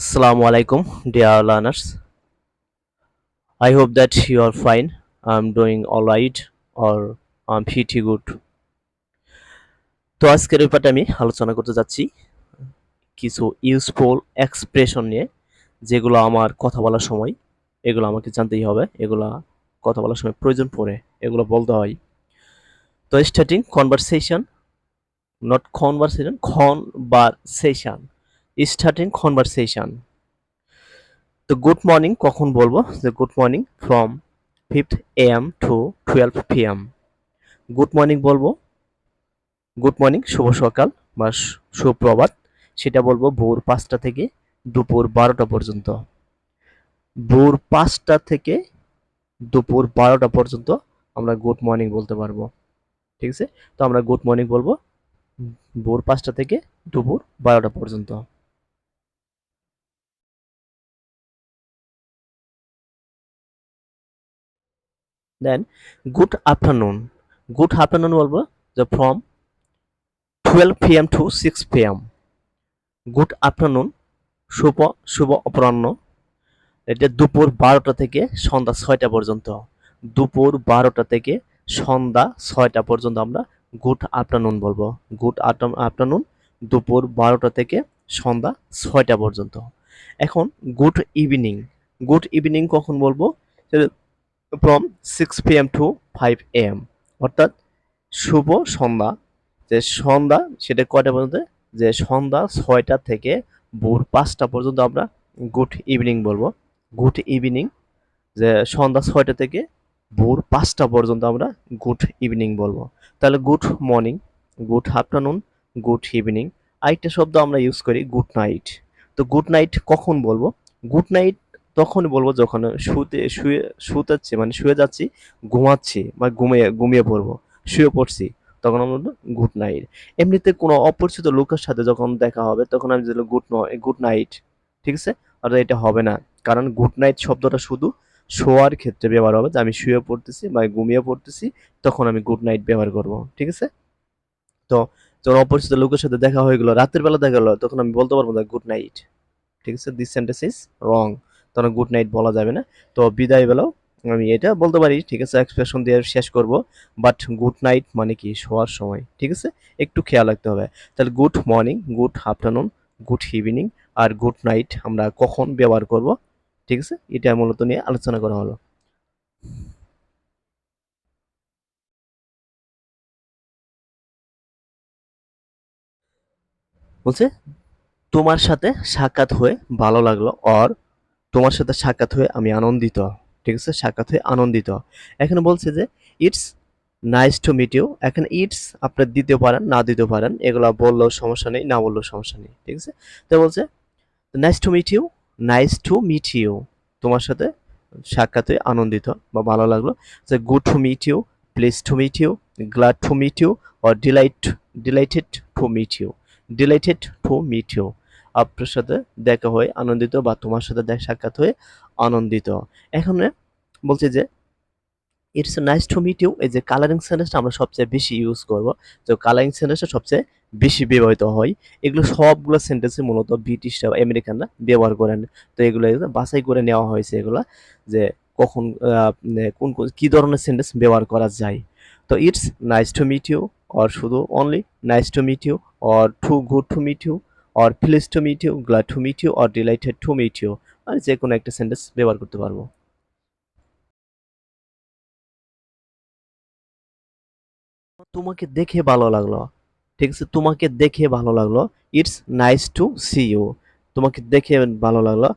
Assalamu alaikum, dear learners. I hope that you are fine. I'm doing alright or I'm pretty good. তো আজকের ব্যাপারটা আমি আলোচনা করতে যাচ্ছি কিছু ইউজফুল এক্সপ্রেশন নিয়ে, যেগুলো আমার কথা বলার সময় এগুলো আমাকে জানতেই হবে, এগুলা কথা বলার সময় প্রয়োজন পড়ে, এগুলো বলতে হয়। তো starting conversation, not conversation, conversation, starting conversation. তো গুড মর্নিং কখন বলবো? যে good morning from 5 AM to 12 PM। Good morning বলবো, গুড মর্নিং শুভ সকাল বা সুপ্রভাত, সেটা বলবো ভোর 5টা থেকে দুপুর 12টা পর্যন্ত। ভোর 5টা থেকে দুপুর 12টা পর্যন্ত আমরা গুড মর্নিং বলতে পারবো। ঠিক আছে, তো আমরা গুড মর্নিং বলবো ভোর 5টা থেকে দুপুর 12টা পর্যন্ত। Then good afternoon, good afternoon বলবো যে from 12 PM to 6 PM। Good afternoon, শুভ শুভ অপরাহ্ন, এটা দুপুর 12টা থেকে সন্ধ্যা 6টা পর্যন্ত। দুপুর 12টা থেকে সন্ধ্যা 6টা পর্যন্ত আমরা গুড আফটারনুন বলবো। গুড আফটারনুন দুপুর 12টা থেকে সন্ধ্যা 6টা পর্যন্ত। এখন গুড ইভিনিং, গুড ইভিনিং কখন বলবো? ফ্রম 6 PM টু 5 AM, অর্থাৎ শুভ সন্ধ্যা। যে সন্ধ্যা সেটা কয়টা পর্যন্ত? যে সন্ধ্যা 6টা থেকে ভোর 5টা পর্যন্ত আমরা গুড ইভিনিং বলবো। গুড ইভিনিং, যে সন্ধ্যা 6টা থেকে ভোর 5টা পর্যন্ত আমরা গুড ইভিনিং বলবো। তাহলে good morning, good afternoon, good evening. আরেকটা শব্দ আমরা ইউজ করি গুড নাইট। তো গুড নাইট কখন বলবো? গুড নাইট তখনই বলবো যখন শুতে মানে শুয়ে যাচ্ছি, ঘুমাচ্ছি বা ঘুমিয়ে পড়বো, শুয়ে পড়ছি, তখন আমরা বলবো গুড নাইট। এমনিতে কোনো অপরিচিত লোকের সাথে যখন দেখা হবে তখন আমি বলবো গুড নাইট। ঠিক আছে, অর্থাৎ এটা হবে না, কারণ গুড নাইট শব্দটা শুধু শোয়ার ক্ষেত্রে ব্যবহার হবে, যে আমি শুয়ে পড়তেছি বা ঘুমিয়ে পড়তেছি, তখন আমি গুড নাইট ব্যবহার করব। ঠিক আছে, তো যখন অপরিচিত লোকের সাথে দেখা হয়ে গেলো, রাতের বেলা দেখা গেলো, তখন আমি বলতে পারবো না গুড নাইট। ঠিক আছে, দিস সেন্টেন্স ইজ রং, তখন গুড নাইট বলা যাবে না। তো বিদায় বেলাও আমি এটা বলতে পারি, ঠিক আছে, এক্সপ্রেশন দিয়ে শেষ করব, বাট গুড নাইট মানে কি শোয়ার সময়। ঠিক আছে, একটু খেয়াল রাখতে হবে। তাহলে good morning, good afternoon, good evening আর গুড নাইট আমরা কখন ব্যবহার করব, ঠিক আছে, এটা মূলত নিয়ে আলোচনা করা হলো। বলছে তোমার সাথে সাক্ষাৎ হয়ে ভালো লাগলো, অর তোমার সাথে সাক্ষাৎ হয়ে আমি আনন্দিত। ঠিক আছে, সাক্ষাৎ হয়ে আনন্দিত। এখানে বলছে যে it's nice to meet you. এখানে ইটস আপনার দিতে পারেন, না দিতে পারেন, এগুলো বললেও সমস্যা নেই, না বললেও সমস্যা নেই। ঠিক আছে, তো বলছে nice to meet you, nice to meet you, তোমার সাথে সাক্ষাৎ হয়ে আনন্দিত বা ভালো লাগলো। যে good to meet you, please to meet you, glad to meet you, or delighted to meet you. Delighted to meet you, আপনার সাথে দেখা হয়ে আনন্দিত বা তোমার সাথে সাক্ষাৎ হয়ে আনন্দিত। এখানে বলছে যে it's nice to meet you, এই যে কালারিং সেন্টেন্সটা আমরা সবচেয়ে বেশি ইউজ করব। তো কালারিং সেন্টেন্সটা সবচেয়ে বেশি ব্যবহৃত হয়। এগুলো সবগুলো সেন্টেন্সে মূলত ব্রিটিশরা বা আমেরিকানরা ব্যবহার করেন। তো এগুলো বাছাই করে নেওয়া হয়েছে এগুলা, যে কখন কোন কোন কী ধরনের সেন্টেন্স ব্যবহার করা যায়। তো it's nice to meet you, or শুধু only nice to meet you, or to good to meet you, or please to meet you, glad to meet you, or delighted to meet you, আর যে কোনো একটা sentence ব্যবহার করতে পারবো। তোমাকে দেখে ভালো লাগলো। ঠিক আছে, তোমাকে দেখে ভালো লাগলো। It's nice to see you, তোমাকে দেখে ভালো লাগলো।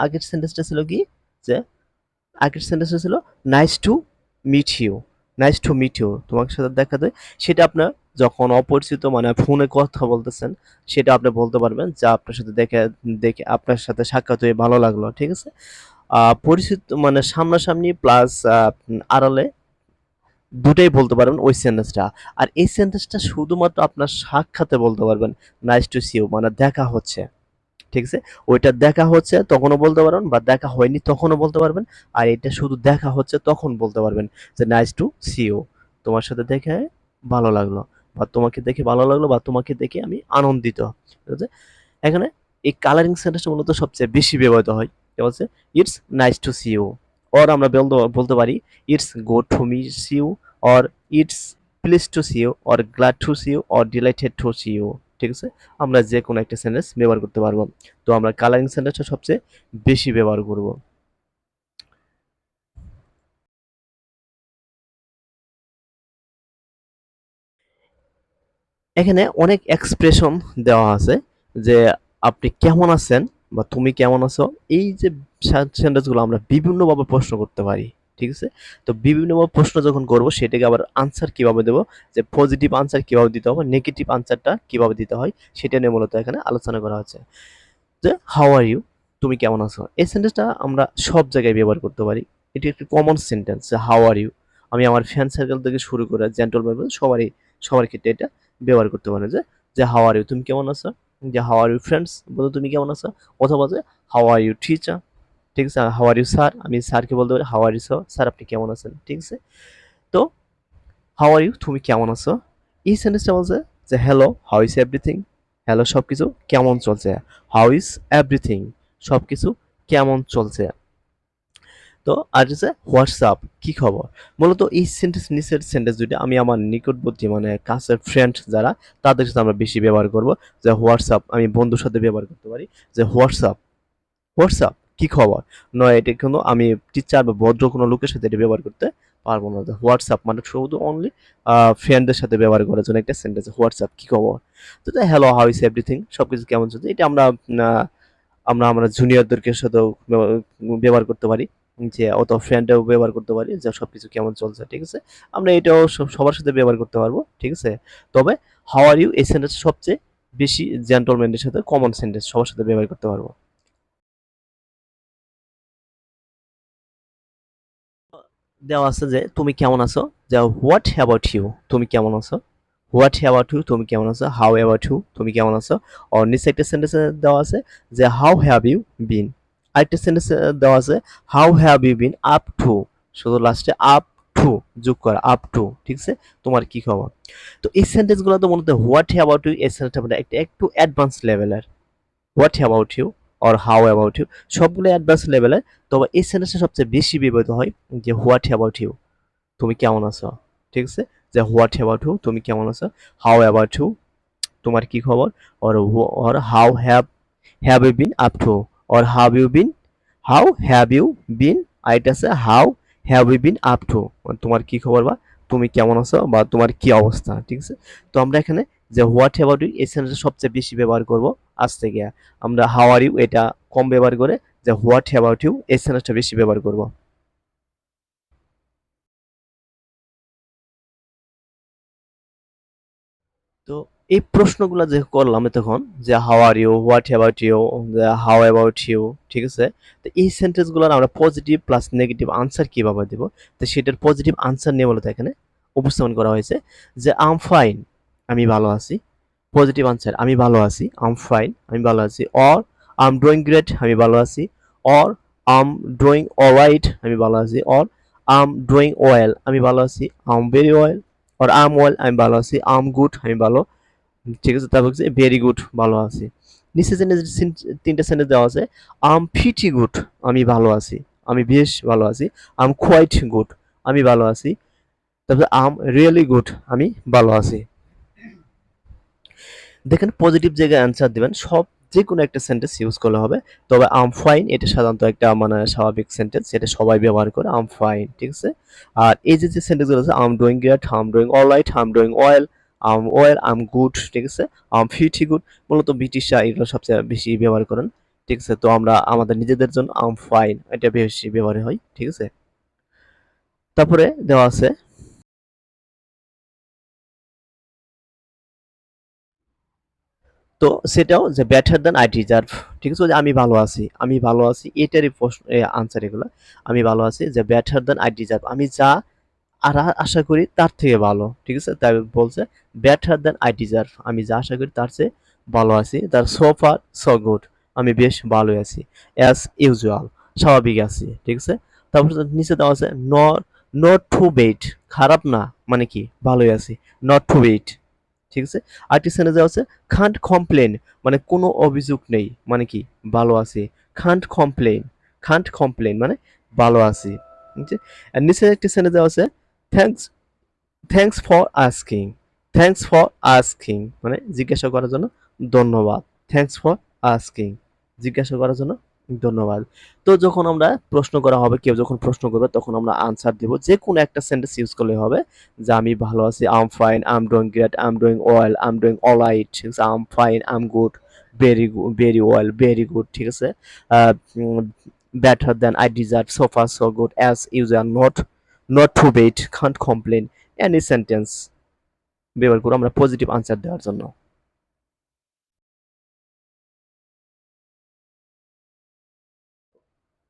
আগের সেন্টেন্সটা ছিল কি? যে আগের সেন্টেন্সটা ছিল nice to meet you, nice to meet you, তোমার সাথে দেখা দেয়। সেটা আপনার যখন অপরিচিত মানে ফোনে কথা বলতেছেন, সেটা আপনি বলতে পারবেন যে আপনার সাথে দেখে দেখে আপনার সাথে সাক্ষাৎ হয়ে ভালো লাগলো। ঠিক আছে, পরিচিত মানে সামনাসামনি প্লাস আড়ালে, দুটাই বলতে পারবেন ওই সেন্টেন্সটা। আর এই সেন্টেন্সটা শুধুমাত্র আপনার সাক্ষাতে বলতে পারবেন, নাইস টু সি ইউ মানে দেখা হচ্ছে। ঠিক আছে, ওইটা দেখা হচ্ছে তখনও বলতে পারবেন, বা দেখা হয়নি তখনও বলতে পারবেন। আর এটা শুধু দেখা হচ্ছে তখন বলতে পারবেন যে নাইস টু সি ইউ, তোমার সাথে দেখে ভালো লাগলো, বা তোমাকে দেখে ভালো লাগলো, বা তোমাকে দেখে আমি আনন্দিত। ঠিক আছে, এখানে এই কালারিং সেন্টেন্সটা মূলত সবচেয়ে বেশি ব্যবহৃত হয়। যেমন হচ্ছে it's nice to see you, or আমরা বলতে পারি it's good to me see you, or it's please to see you, or glad to see you, or delighted to see you. ঠিক আছে, আমরা যে কোনো একটা সেন্টেন্স ব্যবহার করতে পারবো। তো আমরা কালারিং সেন্টেন্সটা সবচেয়ে বেশি ব্যবহার করব। এখানে অনেক এক্সপ্রেশন দেওয়া আছে যে আপনি কেমন আছেন বা তুমি কেমন আছো, এই যে সেন্টেন্সগুলো আমরা বিভিন্নভাবে প্রশ্ন করতে পারি। ঠিক আছে, তো বিভিন্নভাবে প্রশ্ন যখন করব সেটাকে আবার আনসার কিভাবে দেব, যে পজিটিভ আনসার কিভাবে দিতে হবে, নেগেটিভ আনসারটা কিভাবে দিতে হয়, সেটা নিয়ে মূলত এখানে আলোচনা করা হচ্ছে। যে হাউ আর ইউ, তুমি কেমন আছো, এই সেন্টেন্সটা আমরা সব জায়গায় ব্যবহার করতে পারি। এটি একটি কমন সেন্টেন্স যে হাউ আর ইউ। আমি আমার ফ্রেন্ড সার্কেল থেকে শুরু করে জেন্টলম্যান সবার ক্ষেত্রে এটা ব্যবহার করতে পারে যে যে হাউ আর ইউ, তুমি কেমন আছো, যে হাউ আর ইউ ফ্রেন্ডস, বলো তুমি কেমন আছো, অথবা যে হাউ আর ইউ টিচার। ঠিক আছে, হাউ আর ইউ স্যার, আমি স্যারকে বলতে পারি how are you sir, sir আপনি কেমন আছেন। ঠিক আছে, তো হাউ আর ইউ, তুমি কেমন আছো, এই সেন্টেন্সটা বলছে যে hello how is everything, hello সব কিছু কেমন চলছে, হাউ ইজ এভরিথিং সব কিছু কেমন চলছে। তো আর হচ্ছে হোয়াটসঅ্যাপ, কি খবর। মূলত এই সেন্টেন্স, নিচের সেন্টেন্স দুইটা আমি আমার নিকটবর্তী মানে কাছের ফ্রেন্ড যারা, তাদের সাথে আমরা বেশি ব্যবহার করব। যে হোয়াটসঅ্যাপ আমি বন্ধুর সাথে ব্যবহার করতে পারি যে হোয়াটসঅ্যাপ, হোয়াটসঅ্যাপ কি খবর। নয় এটা কোনো আমি টিচার বা ভদ্র কোনো লোকের সাথে এটা ব্যবহার করতে পারবো না। যে হোয়াটসঅ্যাপ মানে শুধু অনলি ফ্রেন্ডদের সাথে ব্যবহার করার জন্য একটা সেন্টেন্স হোয়াটসঅ্যাপ কি খবর। তো হ্যালো হাউ ইজ এভরিথিং, সবকিছু কেমন চলছে, এটা আমরা আমরা জুনিয়রদেরকে সাথেও ব্যবহার করতে পারি, যে অত ফ্রেন্ডেও ব্যবহার করতে পারি যে সবকিছু কেমন চলছে। ঠিক আছে, আমরা এটাও সবার সাথে ব্যবহার করতে পারবো। ঠিক আছে, তবে হাউ আর ইউ এই সেন্টেন্স সবচেয়ে বেশি জেন্টলম্যানদের সাথে কমন সেন্টেন্স, সবার সাথে ব্যবহার করতে পারবো। দেওয়া আছে যে তুমি কেমন আছো, যে হোয়াট অ্যাবাউট ইউ, তুমি কেমন আছো, হোয়াট অ্যাবাউট ইউ তুমি কেমন আছো, হাউ অ্যাবাউট ইউ তুমি কেমন আছো। আর নিচে একটা সেন্টেন্স দেওয়া আছে যে হাউ হ্যাভ ইউ বিন, আরেকটা সেন্টেন্স দেওয়া আছে how have you been up to, শুধু লাস্টে আপ টু যোগ করা, আপ টু। ঠিক আছে, তোমার কি খবর। তো এই সেন্টেন্সগুলো তো মনে হচ্ছে হোয়াট অ্যাবাউট ইউ, এই সেন্টেন্সটা মানে একটা একটু অ্যাডভান্স লেভেলের। What about you or how about you সবগুলো অ্যাডভান্স লেভেলের, তবে এই সেন্টেন্সটা সবচেয়ে বেশি ব্যবহৃত হয় যে হোয়াট অ্যাবাউট ইউ, তুমি কেমন আছো। ঠিক আছে, যে হোয়াট অ্যাবাউট ইউ তুমি কেমন আছো, হাউ অ্যাবাউট ইউ তোমার কি খবর, or or how have you been up to, or how have you been, আইটা আছে how have you been up to, তোমার কি খবর বা তুমি কেমন আছো বা তোমার কি অবস্থা। ঠিক আছে, তো আমরা এখানে যে হোয়াট অ্যাবাউট ইউ এই সেন্টেন্সটা সবচেয়ে বেশি ব্যবহার করব আজ থেকে। আমরা হাউ আর ইউ এটা কম ব্যবহার করে যে হোয়াট অ্যাবাউট ইউ এই সেন্টেন্সটা বেশি ব্যবহার করব। তো এই প্রশ্নগুলো যে করলাম তখন, যে how are you, what about you, how about you. ঠিক আছে, তো এই সেন্টেন্সগুলোর আমরা পজিটিভ প্লাস নেগেটিভ আনসার কিভাবে দেব, তো সেটার পজিটিভ আনসার নিয়ে মূলত এখানে উপস্থাপন করা হয়েছে যে আম ফাইন, আমি ভালো আছি। পজিটিভ আনসার আমি ভালো আছি, আম ফাইন আমি ভালো আছি, অর আম ডুইং গ্রেট আমি ভালো আছি, অর আম ডুইং অলরাইট আমি ভালো আছি, অর আম ডুইং ওয়েল আমি ভালো আছি, I'm very well, or I'm well আমি ভালো আছি, আম গুড আমি ভালো। ঠিক আছে, তারপর হচ্ছে ভেরি গুড ভালো আছি। নিচে তিনটা সেন্টেন্স দেওয়া আছে আম ফিটি গুড আমি ভালো আছি, আমি বেশ ভালো আছি, আম কোয়াইট গুড আমি ভালো আছি, তারপর আম রিয়েলি গুড আমি ভালো আছি। দেখেন পজিটিভ জায়গায় অ্যান্সার দিবেন, সব যে কোনো একটা সেন্টেন্স ইউজ করলে হবে। তবে আম ফাইন এটা সাধারণত একটা মানে স্বাভাবিক সেন্টেন্স, এটা সবাই ব্যবহার করে আম ফাইন। ঠিক আছে, আর এই যে যে সেন্টেন্সগুলো আছে I'm doing great, I'm doing alright, I'm doing well, um well, um good. ঠিক আছে, আম ফিটি গুড মূলত ব্রিটিশরা এগুলো সবচেয়ে বেশি ব্যবহার করেন। ঠিক আছে, তো আমরা আমাদের নিজেদের জন্য আম ফাইন এটা বেশি ব্যবহার হয়। ঠিক আছে, তারপরে দেওয়া আছে তো সেটাও যে বেটার দ্যান আই ডিজার্ভ। ঠিক আছে, যে আমি ভালো আছি, আমি ভালো আছি এটারই প্রশ্ন আনসার এগুলো। আমি ভালো আছি যে বেটার দ্যান আই ডিজার্ভ, আমি যা আর আশা করি তার থেকে ভালো। ঠিক আছে, তাই বলছে বেটার দ্যান আই ডিজার্ভ, আমি যা আশা করি তার চেয়ে ভালো আছি। তার সো ফার সো গুড, আমি বেশ ভালোই আছি। অ্যাজ ইউজুয়াল, স্বাভাবিক আছি। ঠিক আছে, তারপর নিচে দেওয়া আছে নট নট টু বেট, খারাপ না মানে কি ভালোই আছি, নট টু বেট ঠিক আছে। আরেকটি সেন্টেন্স দেওয়া আছে কান্ট কমপ্লেন, মানে কোনো অভিযোগ নেই, মানে কি ভালো আছি। কান্ট কমপ্লেন, কান্ট কমপ্লেন মানে ভালো আছি, ঠিক আছে। আর নিচে একটি সেন্টেন্স দেওয়া আছে thanks, thanks for asking, thanks for asking মানে জিজ্ঞাসা করার জন্য ধন্যবাদ। থ্যাঙ্কস ফর আস্কিং, জিজ্ঞাসা করার জন্য ধন্যবাদ। তো যখন আমরা প্রশ্ন করা হবে, কেউ যখন প্রশ্ন করবে তখন আমরা আনসার দিব, যে কোনো একটা সেন্টেন্স ইউজ করলে হবে, যে আমি ভালো আছি, I am fine, I am doing great, I am doing well, I am doing alright, I am fine, I am good, very good, very well, very good, ঠিক আছে। Better than I deserve, so far so good, as usual, not, not too bad, can't complain, any sentence ব্যবহার করবো আমরা positive answer দেওয়ার জন্য।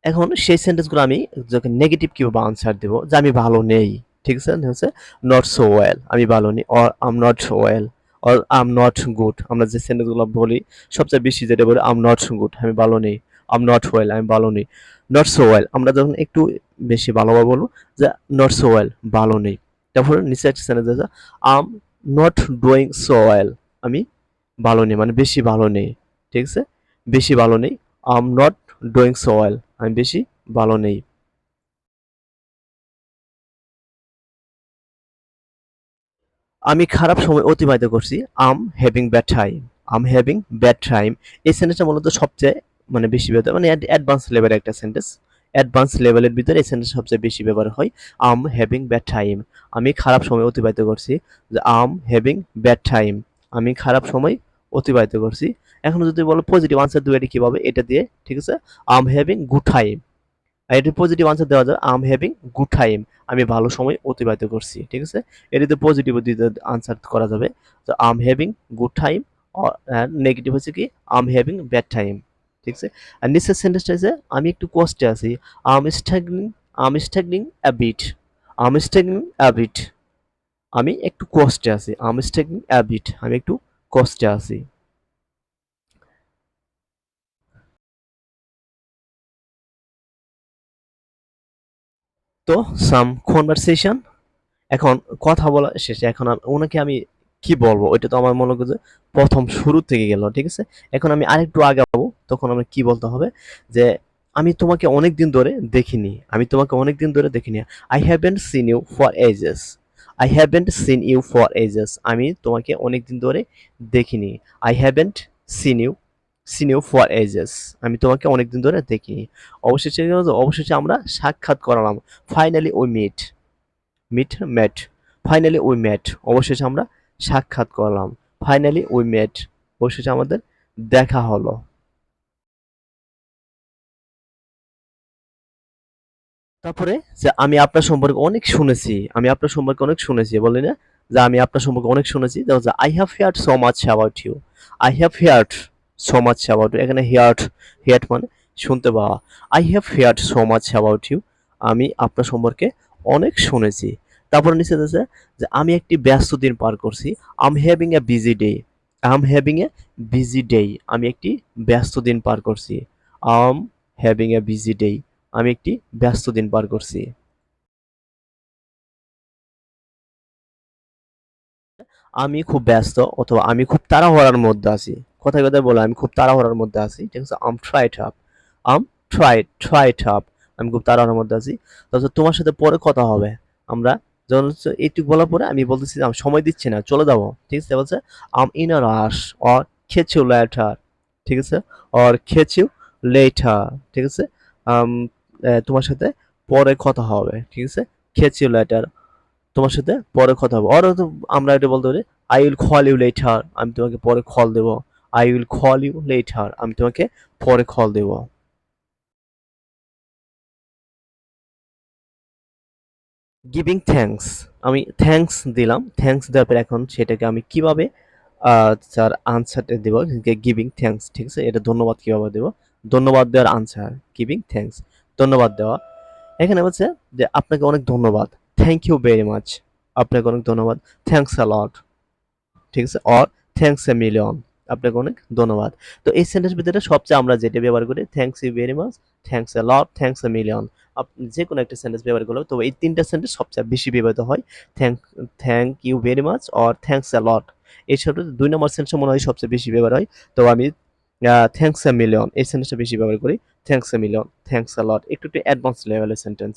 এখন সেই সেন্টেন্সগুলো আমি যখন নেগেটিভ কিভাবে আনসার দেবো, যে আমি ভালো নেই, ঠিক আছে, হচ্ছে নট সো ওয়েল, আমি ভালো নেই, or I'm not well, or I'm not good. আমরা যে সেন্টেন্সগুলো বলি সবচেয়ে বেশি যেটা বলি আম নট গুড, আমি ভালো নেই, আম নট ওয়েল, আমি ভালো নেই, নট সো ওয়েল আমরা যখন একটু বেশি ভালোভাবে বলবো যে নট সো ওয়েল, ভালো নেই। তারপরে নিচে একটা সেন্টেন্স আছে আম নট ডুইং সো ওয়েল, আমি ভালো নেই মানে বেশি ভালো নেই, ঠিক আছে, বেশি ভালো নেই, আম নট ডুইং সো ওয়েল, আমি বেশি ভালো নেই। আমি খারাপ সময় অতিবাহিত করছি, আম হ্যাভিং ব্যাড টাইম, আম হ্যাভিং ব্যাড টাইম। এই সেন্টেন্সটা মূলত সবচেয়ে মানে বেশি ব্যবহার, মানে অ্যাডভান্স লেভেলের একটা সেন্টেন্স, অ্যাডভান্স লেভেলের ভিতরে এই সেন্টেন্স সবচেয়ে বেশি ব্যবহার হয়। আম হ্যাভিং ব্যাড টাইম, আমি খারাপ সময় অতিবাহিত করছি, যে আম হ্যাভিং ব্যাড টাইম, আমি খারাপ সময় অতিবাহিত করছি। এখন যদি বলো পজিটিভ আনসার দেবো, এটা কিভাবে, এটা দিয়ে, ঠিক আছে, আম হ্যাভিং গুড টাইম, আর এটি পজিটিভ আনসার দেওয়া যায় আম হ্যাভিং গুড টাইম, আমি ভালো সময় অতিবাহিত করছি, ঠিক আছে। এটিতে পজিটিভ দিতে আনসার করা যাবে, তো আম হ্যাভিং গুড টাইম, আর নেগেটিভ হচ্ছে কি আম হ্যাভিং ব্যাড টাইম, ঠিক আছে। আর নিচের সেন্টেন্সটা হচ্ছে আমি একটু কষ্টে আছি, আম স্ট্রাগলিং, আম স্ট্রাগলিং অ্যা বিট, আম স্ট্রাগলিং অ্যা বিট, আমি একটু কষ্টে আছি, আম স্ট্রাগলিং অ্যা বিট, আমি একটু কষ্টে আছি। তো সাম কনভারসেশন, এখন কথা বলা শেষে এখন ওনাকে আমি কি বলবো ওইটা তো আমার মনে করি যে প্রথম শুরু থেকে গেল, ঠিক আছে। এখন আমি আরেকটু আগাবো, তখন আমি কি বলতে হবে, যে আমি তোমাকে অনেক দিন ধরে দেখিনি, আমি তোমাকে অনেক দিন ধরে দেখিনি, I haven't seen you for ages, I haven't seen you for ages, আমি তোমাকে অনেক দিন ধরে দেখিনি, I haven't seen you, seen you for ages, আমি তোমাকে অনেক দিন ধরে দেখিনি। অবশেষে কি হলো? অবশেষে আমরা সাক্ষাৎ করালাম, finally we meet, meet met, finally we met, অবশেষে আমরা সাক্ষাৎ করলাম, ফাইনালি উই মেট, অবশেষে আমাদের দেখা হলো। তারপরে যে আমি আপনার সম্পর্কে অনেক শুনেছি, আমি আপনার সম্পর্কে অনেক শুনেছি, বলি না যে আমি আপনার সম্পর্কে অনেক শুনেছি, দেখো যে I have heard so much about you, I have heard so much about you, এখানে হিয়ার্ড, হিয়ার্ড মানে শুনতে পাওয়া, I have heard so much about you, আমি আপনার সম্পর্কে অনেক শুনেছি। তারপরে নিচে আছে যে আমি একটি ব্যস্ত দিন পার করছি, I am having a busy day, I am having a busy day, আমি একটি ব্যস্ত দিন পার করছি, I am having a busy day, আমি একটি ব্যস্ত দিন পার করছি। আমি খুব ব্যস্ত অথবা আমি খুব তাড়াহুড়ার মধ্যে আছি, কথায় কথায় বলে আমি খুব তাড়াহুড়ার মধ্যে আছি, ঠিক আছে, আম ট্রাইড আপ, আম ট্রাইড আপ, আমি খুব তাড়াহুড়ার মধ্যে আছি। তারপর তোমার সাথে পরে কথা হবে, আমরা যখন হচ্ছে এইটুকু বলার পরে আমি বলতেছি যে আমি সময় দিচ্ছি না, চলে যাবো, ঠিক আছে, বলছে I'm in a rush, or catch you later, ঠিক আছে, অর খেচ ইউ লেটার, ঠিক আছে, আম তোমার সাথে পরে কথা হবে, ঠিক আছে, খেচ ইউ লেটার, তোমার সাথে পরে কথা হবে, আর আমরা এটা বলতে পারি I will call you later, আমি তোমাকে পরে কল দেব, I will call you later, আমি তোমাকে পরে কল দেব। গিভিং থ্যাঙ্কস, আমি থ্যাঙ্কস দিলাম, থ্যাঙ্কস দেওয়ার পর এখন সেটাকে আমি কিভাবে তার আনসারটা দেব, গিভিং থ্যাঙ্কস, ঠিক আছে, এটা ধন্যবাদ কিভাবে দেব, ধন্যবাদ দেওয়ার আনসার গিভিং থ্যাঙ্কস, ধন্যবাদ দেওয়া। এখানে বলছে যে আপনাকে অনেক ধন্যবাদ, থ্যাংক ইউ ভেরি মাচ, আপনাকে অনেক ধন্যবাদ, থ্যাঙ্কস আ লট, ঠিক আছে, অর থ্যাঙ্কস এ মিলিয়ন, আপনাকে অনেক ধন্যবাদ। তো এই সেন্টেন্স ভিতরে সবচেয়ে আমরা যেটা ব্যবহার করি thanks you very much, thanks a lot, thanks a million, আপনি যে কোনো একটা সেন্টেন্স ব্যবহার করলে, তো এই তিনটা সেন্টেন্স সবচেয়ে বেশি ব্যবহৃত হয়, thank, thank you very much or thanks a lot, এই শব্দটা 2 নম্বর সেন্টেন্সে মনে হয় সবচেয়ে বেশি ব্যবহার হয়। তো আমি থ্যাঙ্কস আ মিলিয়ন এই সেন্টেন্সটা বেশি ব্যবহার করি। Thanks a million, thanks a lot একটু অ্যাডভান্স লেভেলের সেন্টেন্স।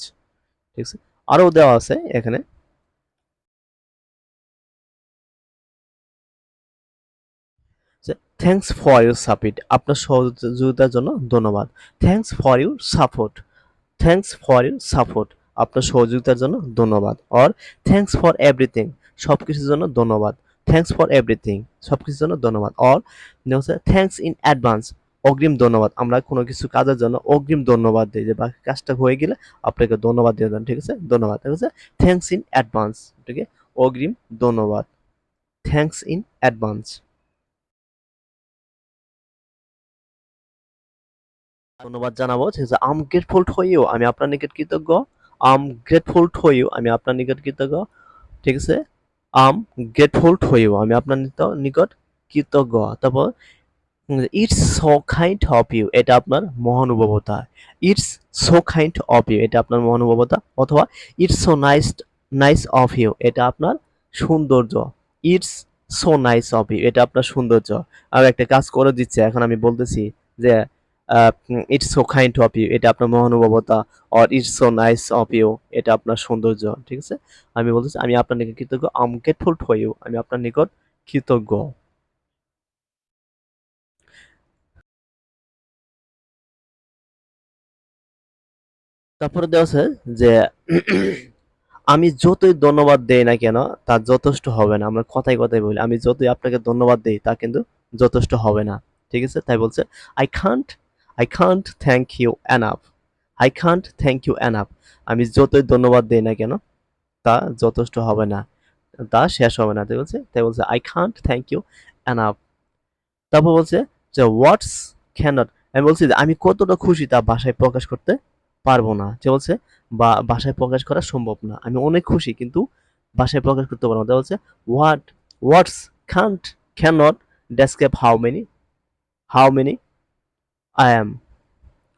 ঠিক আছে? আরও দেওয়া আছে এখানে। যে থ্যাঙ্কস ফর ইউর সাপোর্ট, আপনার সহযোগিতার জন্য ধন্যবাদ। Thanks for your support, thanks for your support, আপনার সহযোগিতার জন্য ধন্যবাদ। অর থ্যাঙ্কস ফর এভরিথিং, সব কিছুর জন্য ধন্যবাদ। থ্যাঙ্কস ফর এভরিথিং, সব কিছুর জন্য ধন্যবাদ। অর হচ্ছে থ্যাঙ্কস ইন অ্যাডভান্স, অগ্রিম ধন্যবাদ। আমরা কোনো কিছু কাজের জন্য অগ্রিম ধন্যবাদ দিই, যে বা কাজটা হয়ে গেলে আপনাকে ধন্যবাদ দিয়ে দেন। ঠিক আছে? ধন্যবাদ। ঠিক আছে? থ্যাঙ্কস ইন অ্যাডভান্স, ঠিক আছে? অগ্রিম ধন্যবাদ। Thanks in advance. ধন্যবাদ জানাবো। ঠিক আছে? আম গ্রেটফুল টু ইউ, আমি আপনার নিকট কৃতজ্ঞ। আম গ্রেটফুল টু ইউ, আমি আপনার নিকট কৃতজ্ঞ। ঠিক আছে? আম গ্রেটফুল টু ইউ, আমি আপনার নিকট কৃতজ্ঞ। তারপর it's so kind of you, এটা আপনার মহানুভবতা। It's so kind of you, এটা আপনার মহানুভবতা। অথবা it's so nice, nice of you, এটা আপনার সৌন্দর্য। It's so nice of you, এটা আপনার সৌন্দর্য। আর একটা কাজ করে দিচ্ছে, এখন আমি বলতেছি যে it's so kind of you, এটা আপনার মহানুভবতা। Or it's so nice of you, এটা আপনার সৌন্দর্য। ঠিক আছে? আমি বলতেছি আমি আপনার নিকট কৃতজ্ঞ। আম গ্রেটফুল টু ইউ, আমি আপনার নিকট কৃতজ্ঞ। তারপরে দেওয়া আছে যে আমি যতই ধন্যবাদ দেই না কেন তা যথেষ্ট হবে না। আমরা কথায় কথায় বলি আমি যতই আপনাকে ধন্যবাদ দেই তা কিন্তু যথেষ্ট হবে না। ঠিক আছে? তাই বলছে I can't, I can't thank you enough, I can't thank you enough, আমি যতই ধন্যবাদ দেই না কেন তা যথেষ্ট হবে না, তা শেষ হবে না। তাই বলছে I can't thank you enough. তারপর বলছে যে হোয়াটস ক্যানট, আমি বলছি যে আমি কতটা খুশি তা ভাষায় প্রকাশ করতে পারবো না। যে বলছে বা ভাষায় প্রকাশ করা সম্ভব না, আমি অনেক খুশি কিন্তু ভাষায় প্রকাশ করতে পারবো না। তাই বলছে what's can't cannot describe how many I am,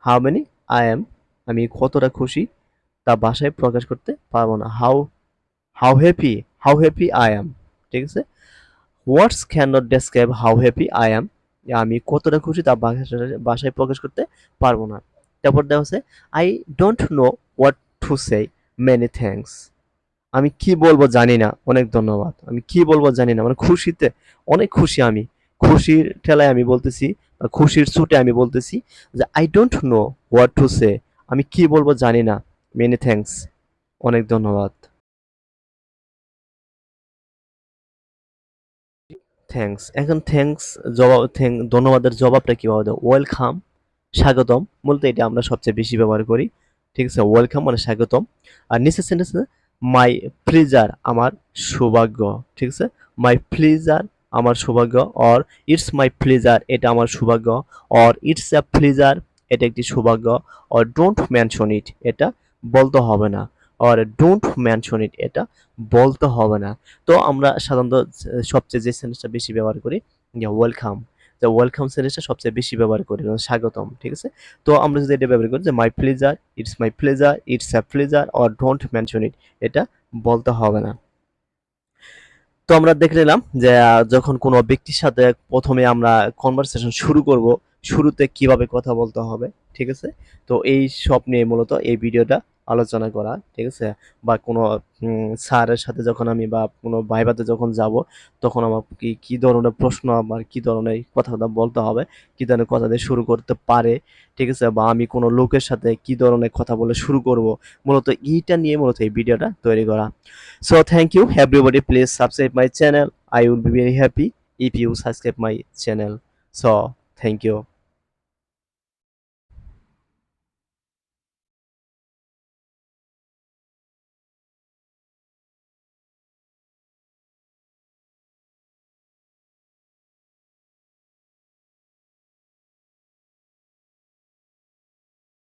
how many I am, আমি কতটা খুশি তা ভাষায় প্রকাশ করতে পারবো না। How how happy, how happy I am. ঠিক আছে? Words can not describe how happy I am, আমি কতটা খুশি তা ভাষায় প্রকাশ করতে পারবো না। তারপর দেওয়া হচ্ছে I don't know what to say, many thanks, আমি কি বলবো জানি না, অনেক ধন্যবাদ। আমি কি বলবো জানি না, মানে খুশিতে অনেক খুশি আমি, খুশির ঠেলায় আমি বলতেছি, খুশির ছুটে আমি বলতেছি যে I don't know what to say, আমি কি বলবো জানি না, মেনি থ্যাঙ্কস, অনেক ধন্যবাদ। থ্যাঙ্কস, এখন থ্যাঙ্কস জবাব, ধন্যবাদের জবাবটা কিভাবে দেবো? ওয়েলকাম, স্বাগতম, মূলত এটা আমরা সবচেয়ে বেশি ব্যবহার করি। ঠিক আছে? ওয়েলকাম মানে স্বাগতম। আর নিচের সেন্টেন্সে মাই প্লেজার, আমার সৌভাগ্য। ঠিক আছে? মাই প্লেজার, আমার সৌভাগ্য। অর ইটস মাই প্লেজার, এটা আমার সৌভাগ্য। অর ইটস আ প্লেজার, এটা একটি সৌভাগ্য। অর ডোন্ট মেনশন ইট, এটা বলতে হবে না। অর ডোন্ট মেনশন ইট, এটা বলতে হবে না। তো আমরা সাধারণত সবচেয়ে যে সেন্টেন্সটা বেশি ব্যবহার করি ওয়েলকাম, যে ওয়েলকাম সেন্টেন্সটা সবচেয়ে বেশি ব্যবহার করি, স্বাগতম। ঠিক আছে? তো আমরা যদি এটা ব্যবহার করি যে my pleasure, it's my pleasure, it's a pleasure, or don't mention it, এটা বলতে হবে না। তো আমরা দেখে নিলাম যে যখন কোনো ব্যক্তির সাথে প্রথমে আমরা কনভারসেশন শুরু করব, শুরুতে কিভাবে কথা বলতে হবে। ঠিক আছে? তো এই সব নিয়ে মূলত এই ভিডিওটা আলোচনা করা। ঠিক আছে? বা কোনো স্যারের সাথে যখন আমি বা কোনো ভাইভাতে যখন যাব, তখন আমার কি ধরনের প্রশ্ন, আমার কি ধরনের কথাবার্তা বলতে হবে, কি ধরনের কথা দিয়ে শুরু করতে পারে। ঠিক আছে? বা আমি কোনো লোকের সাথে কি ধরনের কথা বলে শুরু করব, মূলত এইটা নিয়ে মূলত এই ভিডিওটা তৈরি করা। So thank you everybody, please subscribe my channel. I will be very happy if you subscribe my channel. So thank you.